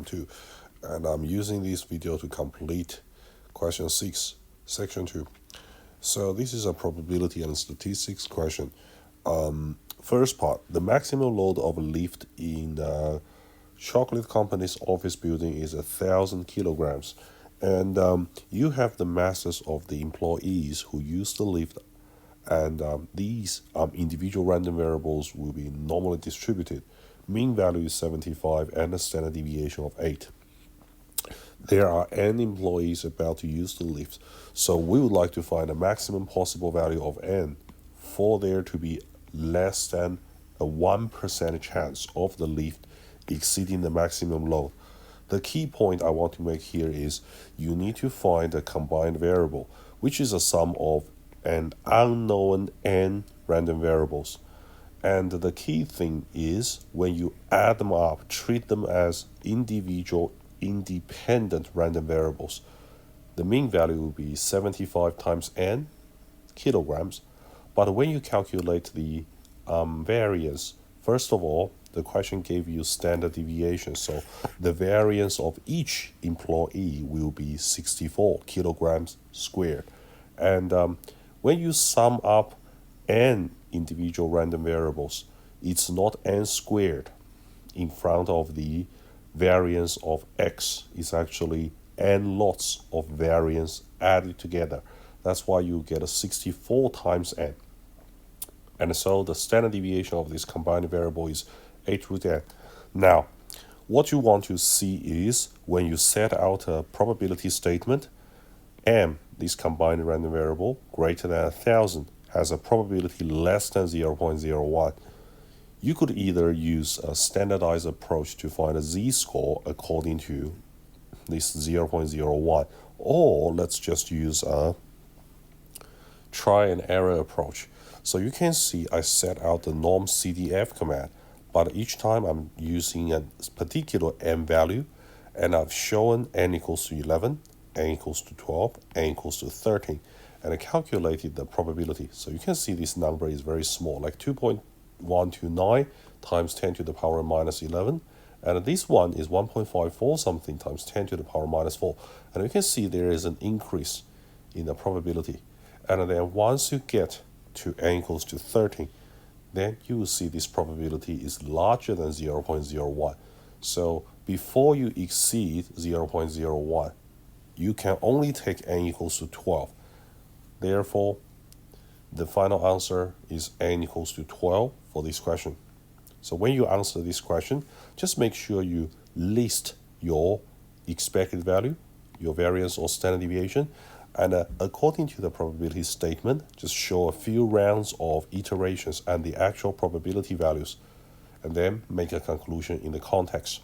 2, and I'm using this video to complete question 6, section 2. So this is a probability and statistics question. First part, the maximum load of a lift in the chocolate company's office building is 1,000 kilograms, and you have the masses of the employees who use the lift, and these individual random variables will be normally distributed. Mean value is 75 and a standard deviation of 8. There are n employees about to use the lift, so we would like to find a maximum possible value of n for there to be less than a 1% chance of the lift exceeding the maximum load. The key point I want to make here is you need to find a combined variable, which is a sum of an unknown n random variables. And the key thing is when you add them up, treat them as individual independent random variables. The mean value will be 75 times n kilograms. But when you calculate the variance, first of all, the question gave you standard deviation. So the variance of each employee will be 64 kilograms squared. And when you sum up n individual random variables, it's not n squared in front of the variance of x. It's actually n lots of variance added together. That's why you get a 64 times n. And so the standard deviation of this combined variable is 8 root n. Now, what you want to see is when you set out a probability statement, m, this combined random variable, greater than 1,000, has a probability less than 0.01. You could either use a standardized approach to find a z-score according to this 0.01, or let's just use a try and error approach. So you can see I set out the norm CDF command, but each time I'm using a particular m value, and I've shown n equals to 11, n equals to 12, n equals to 13, and I calculated the probability. So you can see this number is very small, like 2.129 times 10 to the power minus 11, and this one is 1.54 something times 10 to the power minus 4. And you can see there is an increase in the probability. And then once you get to n equals to 13, then you will see this probability is larger than 0.01. So before you exceed 0.01, you can only take n equals to 12. Therefore, the final answer is n equals to 12 for this question. So when you answer this question, just make sure you list your expected value, your variance or standard deviation, and according to the probability statement, just show a few rounds of iterations and the actual probability values, and then make a conclusion in the context.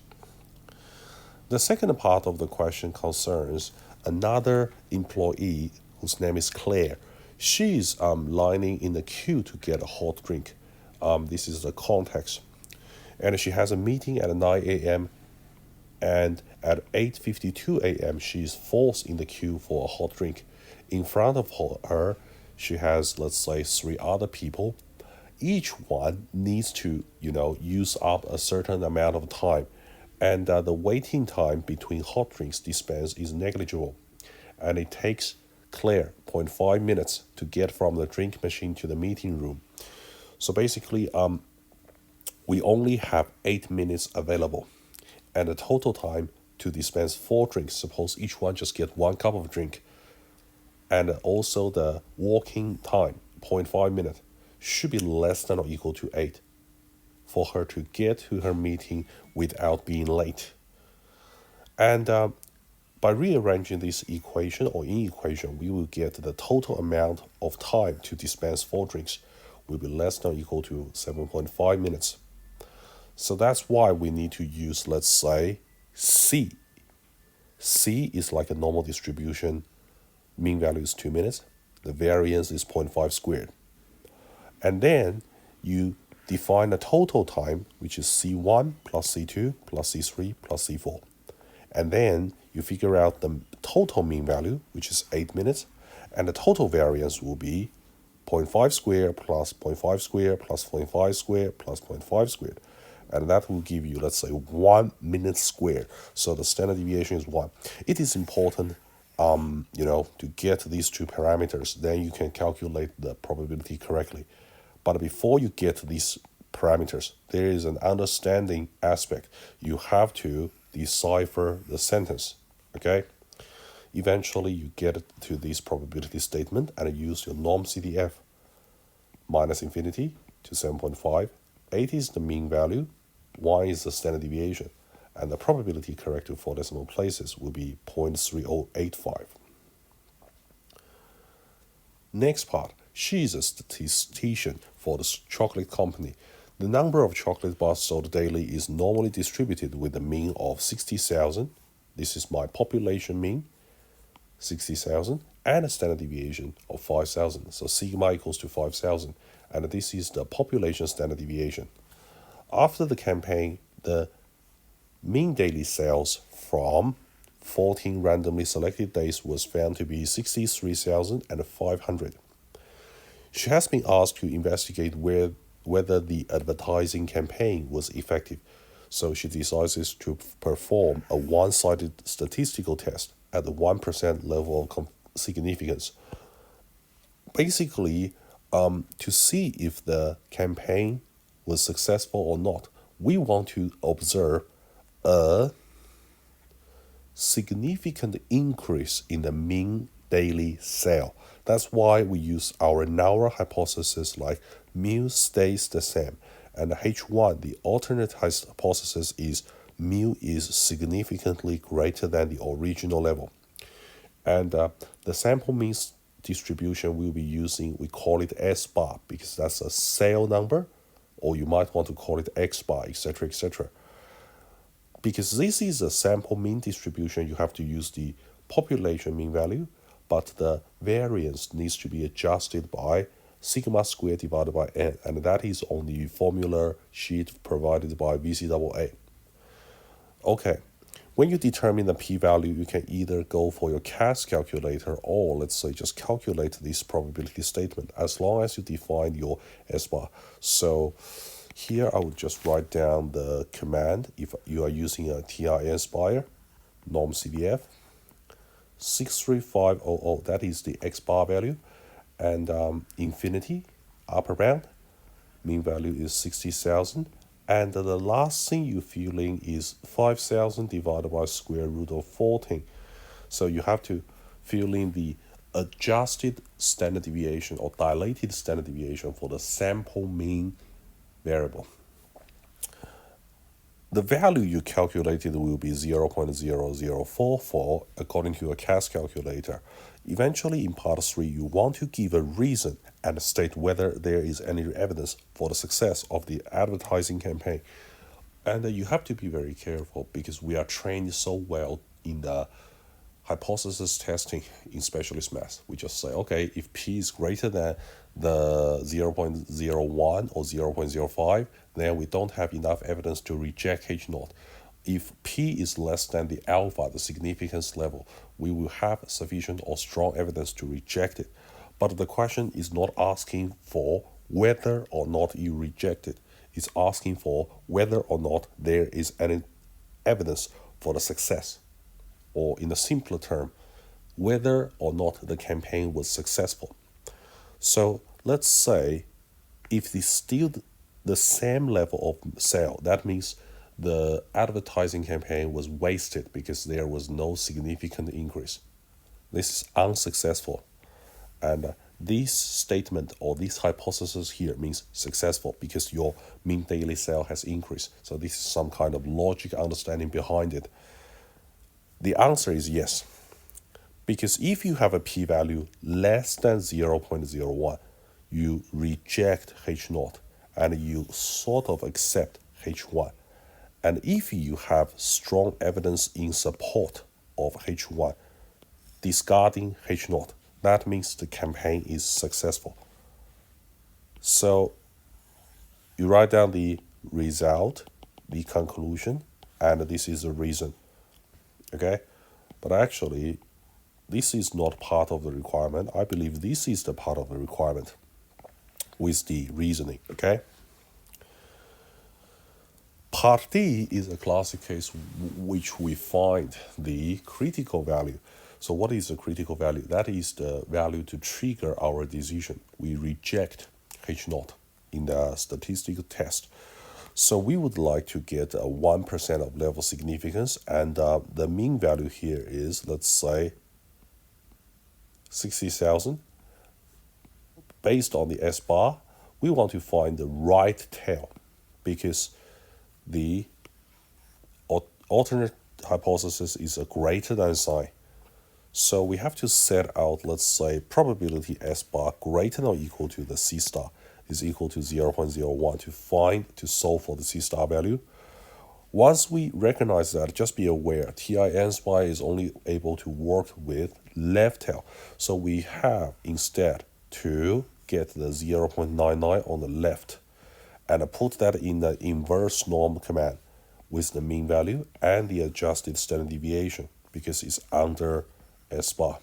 The second part of the question concerns another employee whose name is Claire. She's lining in the queue to get a hot drink. This is the context. And she has a meeting at 9 a.m. and at 8:52 a.m. she is forced in the queue for a hot drink. In front of her, she has, let's say, 3 other people. Each one needs to, use up a certain amount of time. And the waiting time between hot drinks dispense is negligible. And it takes Claire 0.5 minutes to get from the drink machine to the meeting room. So basically, we only have 8 minutes available. And the total time to dispense 4 drinks, suppose each one just get 1 cup of drink. And also the walking time, 0.5 minutes, should be less than or equal to 8 for her to get to her meeting without being late. And by rearranging this equation or inequation, we will get the total amount of time to dispense 4 drinks will be less than or equal to 7.5 minutes. So that's why we need to use, let's say, C. C is like a normal distribution. Mean value is 2 minutes. The variance is 0.5 squared. And then you define the total time, which is C1 plus C2 plus C3 plus C4. And then you figure out the total mean value, which is 8 minutes. And the total variance will be 0.5 squared plus 0.5 squared plus 0.5 squared plus 0.5 squared. and that will give you, let's say, 1 minute squared. So the standard deviation is 1. It is important, to get these two parameters, then you can calculate the probability correctly. But before you get these parameters, there is an understanding aspect. You have to decipher the sentence, okay? Eventually, you get to this probability statement and use your norm CDF. Minus infinity to 7.5. 8 is the mean value. 1 is the standard deviation. And the probability correct to 4 decimal places will be 0.3085. Next part. She is a statistician for the chocolate company. The number of chocolate bars sold daily is normally distributed with a mean of 60,000. This is my population mean, 60,000, and a standard deviation of 5,000. So sigma equals to 5,000. And this is the population standard deviation. After the campaign, the mean daily sales from 14 randomly selected days was found to be 63,500. She has been asked to investigate whether the advertising campaign was effective. So she decides to perform a one-sided statistical test at the 1% level of significance. Basically, to see if the campaign was successful or not, we want to observe a significant increase in the mean daily sale. That's why we use our null hypothesis like mu stays the same. And H1, the alternate hypothesis is mu is significantly greater than the original level. And the sample means distribution we'll be using, we call it S bar because that's a sale number, or you might want to call it X bar, etc., etc. Because this is a sample mean distribution, you have to use the population mean value, but the variance needs to be adjusted by sigma squared divided by n, and that is on the formula sheet provided by VCAA. Okay, when you determine the p-value, you can either go for your CAS calculator or let's say just calculate this probability statement as long as you define your S-bar. So here I would just write down the command if you are using a TI-Inspire, norm CDF, 63500, that is the X bar value, and infinity, upper bound, mean value is 60,000, and the last thing you fill in is 5,000 divided by square root of 14. So you have to fill in the adjusted standard deviation or dilated standard deviation for the sample mean variable. The value you calculated will be 0.0044 according to your CAS calculator. Eventually, in part 3, you want to give a reason and state whether there is any evidence for the success of the advertising campaign. And you have to be very careful because we are trained so well in the hypothesis testing in specialist math. We just say, okay, if P is greater than the 0.01 or 0.05, then we don't have enough evidence to reject H0. If P is less than the alpha, the significance level, we will have sufficient or strong evidence to reject it. But the question is not asking for whether or not you reject it. It's asking for whether or not there is any evidence for the success. Or in a simpler term, whether or not the campaign was successful. So let's say if it's still the same level of sale, that means the advertising campaign was wasted because there was no significant increase. This is unsuccessful. And this statement or this hypothesis here means successful because your mean daily sale has increased. So this is some kind of logic understanding behind it. The answer is yes. Because if you have a p-value less than 0.01, you reject H0 and you sort of accept H1. And if you have strong evidence in support of H1, discarding H0, that means the campaign is successful. So you write down the result, the conclusion, and this is the reason. Okay? But actually, this is not part of the requirement. I believe this is the part of the requirement with the reasoning, okay? Part D is a classic case which we find the critical value. So what is the critical value? That is the value to trigger our decision. We reject H naught in the statistical test. So we would like to get a 1% of level significance, and the mean value here is, let's say, 60,000. Based on the S bar, we want to find the right tail because the alternate hypothesis is a greater than sign. So we have to set out, let's say, probability S bar greater than or equal to the C star is equal to 0.01 to solve for the C star value. Once we recognize that, just be aware, TIN spy is only able to work with left tail. So we have instead to get the 0.99 on the left and put that in the inverse norm command with the mean value and the adjusted standard deviation because it's under S bar.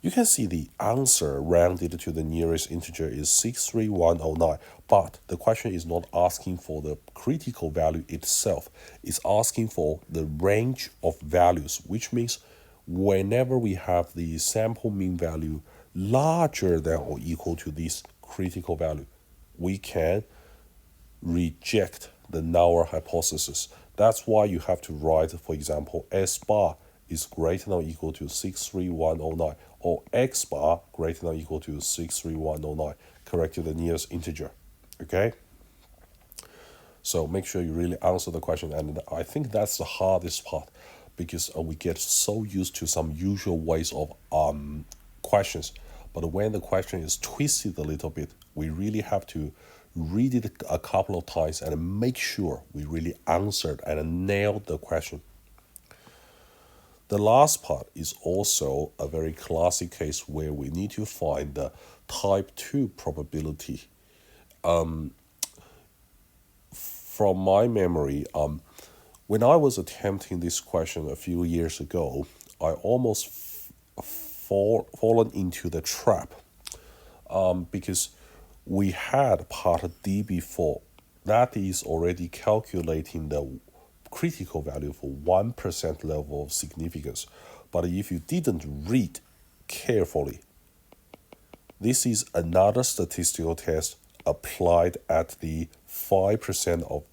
You can see the answer rounded to the nearest integer is 63109, but the question is not asking for the critical value itself. It's asking for the range of values, which means whenever we have the sample mean value larger than or equal to this critical value, we can reject the null hypothesis. That's why you have to write, for example, S bar is greater than or equal to 63109, or X bar greater than or equal to 63109, correct to the nearest integer. Okay? So make sure you really answer the question, and I think that's the hardest part because we get so used to some usual ways of questions, but when the question is twisted a little bit, we really have to read it a couple of times and make sure we really answered and nailed the question. The last part is also a very classic case where we need to find the type 2 probability. From my memory, when I was attempting this question a few years ago, I almost fallen into the trap because we had part D before. That is already calculating the critical value for 1% level of significance. But if you didn't read carefully, this is another statistical test applied at the 5% of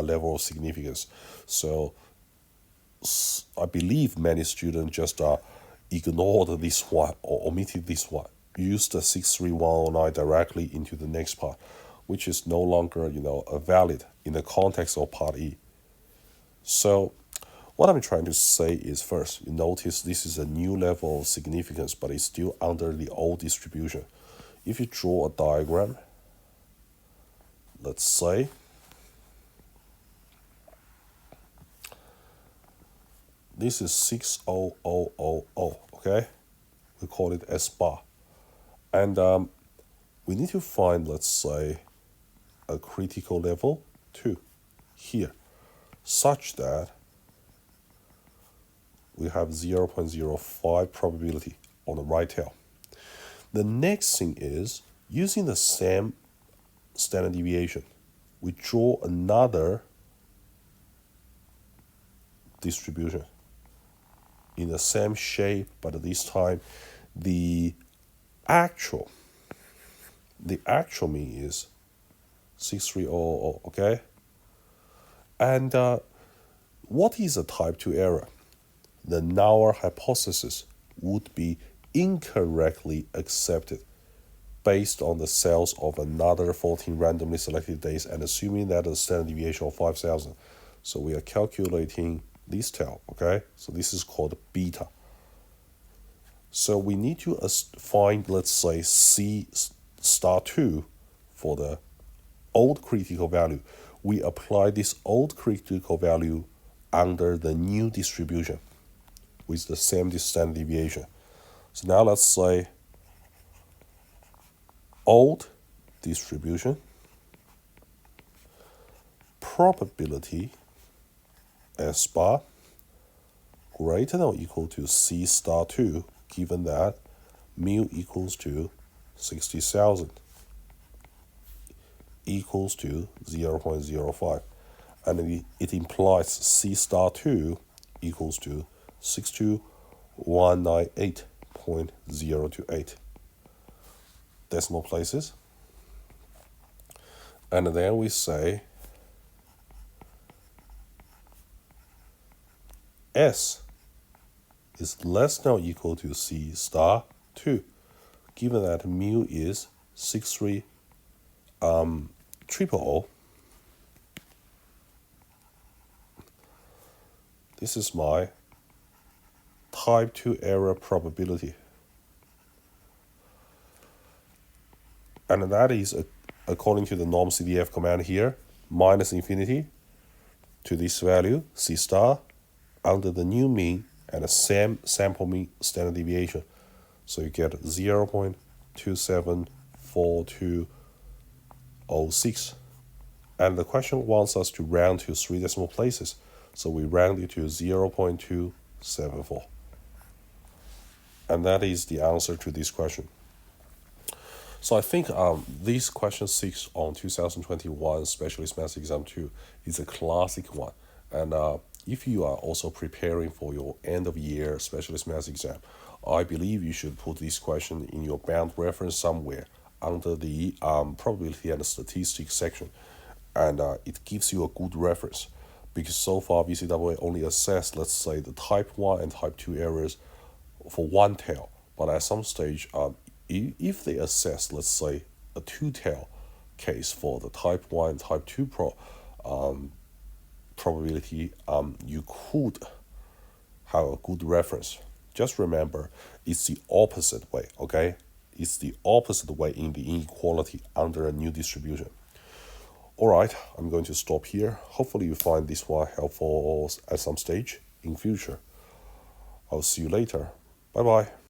level of significance. So I believe many students just ignored this one or omitted this one, used the 63109 directly into the next part, which is no longer valid in the context of part E. So what I'm trying to say is, first, you notice this is a new level of significance, but it's still under the old distribution. If you draw a diagram, let's say this is 60000, okay? We call it S bar. And we need to find, let's say, a critical level 2 here, such that we have 0.05 probability on the right tail. The next thing is, using the same standard deviation, we draw another distribution in the same shape, but this time the actual mean is 63000, okay? And what is a type 2 error? The null hypothesis would be incorrectly accepted based on the sales of another 14 randomly selected days and assuming that a standard deviation of 5,000. So we are calculating this tail, okay? So this is called beta. So we need to find, let's say, C star 2 for the old critical value. We apply this old critical value under the new distribution with the same standard deviation. So now let's say old distribution, probability S bar greater than or equal to C star 2, given that mu equals to 60,000 equals to 0.05. and it implies C star 2 equals to 62198.028 decimal places. And then we say S is less than or equal to C star 2, given that mu is 63000. This is my type 2 error probability. And that is, according to the norm CDF command here, minus infinity to this value, C star, under the new mean and the same sample mean standard deviation. So you get 0.274206. And the question wants us to round to 3 decimal places. So we round it to 0.274. And that is the answer to this question. So I think this question 6 on 2021 Specialist Maths Exam 2 is a classic one. And if you are also preparing for your end of year Specialist Maths Exam, I believe you should put this question in your bound reference somewhere under the probability and statistics section. And it gives you a good reference. Because so far VCAA only assessed, let's say, the type 1 and type 2 errors for one tail. But at some stage, if they assess, let's say, a two-tail case for the type 1 and type 2 probability, you could have a good reference. Just remember, it's the opposite way, okay? It's the opposite way in the inequality under a new distribution. Alright, I'm going to stop here. Hopefully you find this one helpful at some stage in future. I'll see you later. Bye-bye.